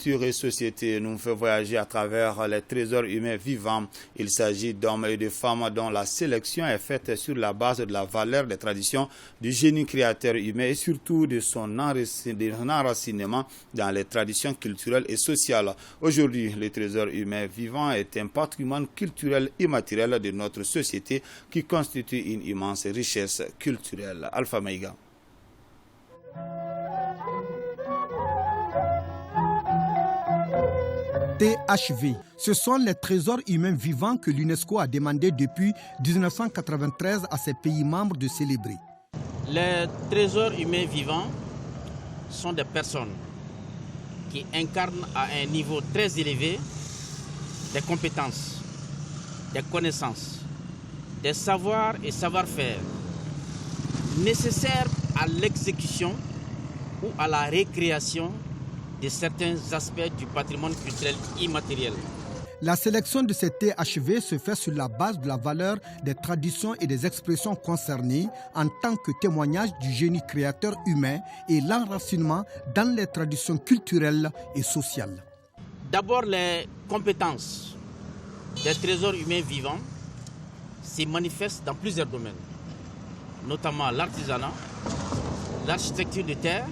culture et société nous fait voyager à travers les trésors humains vivants. Il s'agit d'hommes et de femmes dont la sélection est faite sur la base de la valeur des traditions, du génie créateur humain et surtout de son enracinement dans les traditions culturelles et sociales. Aujourd'hui, le trésor humain vivant est un patrimoine culturel immatériel de notre société qui constitue une immense richesse culturelle. Alpha Maïga. THV. Ce sont les trésors humains vivants que l'UNESCO a demandé depuis 1993 à ses pays membres de célébrer. Les trésors humains vivants sont des personnes qui incarnent à un niveau très élevé des compétences, des connaissances, des savoirs et savoir-faire nécessaires à l'exécution ou à la récréation de certains aspects du patrimoine culturel immatériel. La sélection de ces THV se fait sur la base de la valeur des traditions et des expressions concernées en tant que témoignage du génie créateur humain et l'enracinement dans les traditions culturelles et sociales. D'abord, les compétences des trésors humains vivants se manifestent dans plusieurs domaines, notamment l'artisanat, l'architecture de terre,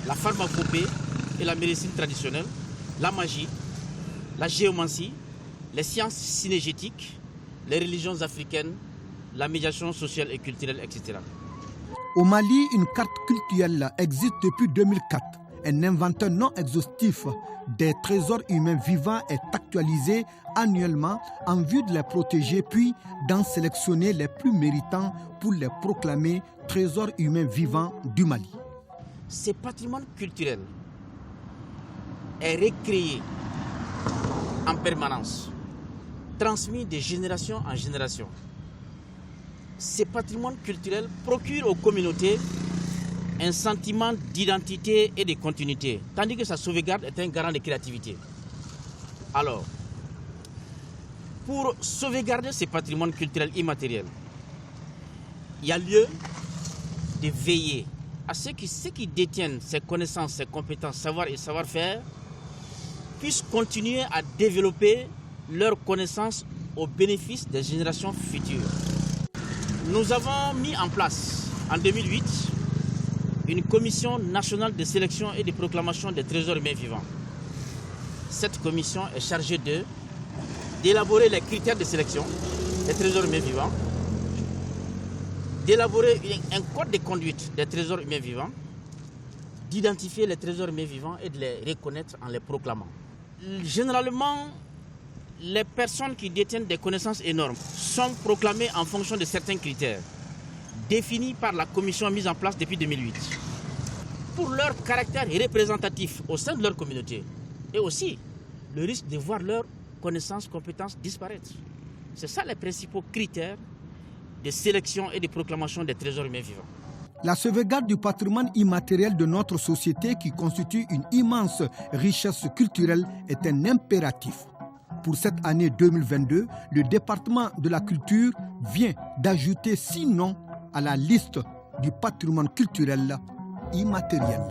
la pharmacopée et la médecine traditionnelle, la magie, la géomancie, les sciences synégétiques, les religions africaines, la médiation sociale et culturelle, etc. Au Mali, une carte culturelle existe depuis 2004. Un inventaire non exhaustif des trésors humains vivants est actualisé annuellement en vue de les protéger puis d'en sélectionner les plus méritants pour les proclamer trésors humains vivants du Mali. Ce patrimoine culturel est recréé en permanence, transmis de génération en génération. Ce patrimoine culturel procure aux communautés un sentiment d'identité et de continuité, tandis que sa sauvegarde est un garant de créativité. Alors, pour sauvegarder ce patrimoine culturel immatériel, il y a lieu de veiller à ceux qui détiennent ces connaissances, ces compétences, savoir et savoir-faire puissent continuer à développer leurs connaissances au bénéfice des générations futures. Nous avons mis en place en 2008 une commission nationale de sélection et de proclamation des trésors humains vivants. Cette commission est chargée d'élaborer les critères de sélection des trésors humains vivants, d'élaborer un code de conduite des trésors humains vivants, d'identifier les trésors humains vivants et de les reconnaître en les proclamant. Généralement, les personnes qui détiennent des connaissances énormes sont proclamées en fonction de certains critères définis par la commission mise en place depuis 2008. Pour leur caractère représentatif au sein de leur communauté et aussi le risque de voir leurs connaissances, compétences disparaître. C'est ça les principaux critères de sélection et de proclamation des trésors humains vivants. La sauvegarde du patrimoine immatériel de notre société qui constitue une immense richesse culturelle est un impératif. Pour cette année 2022, le département de la culture vient d'ajouter 6 noms à la liste du patrimoine culturel immatériel.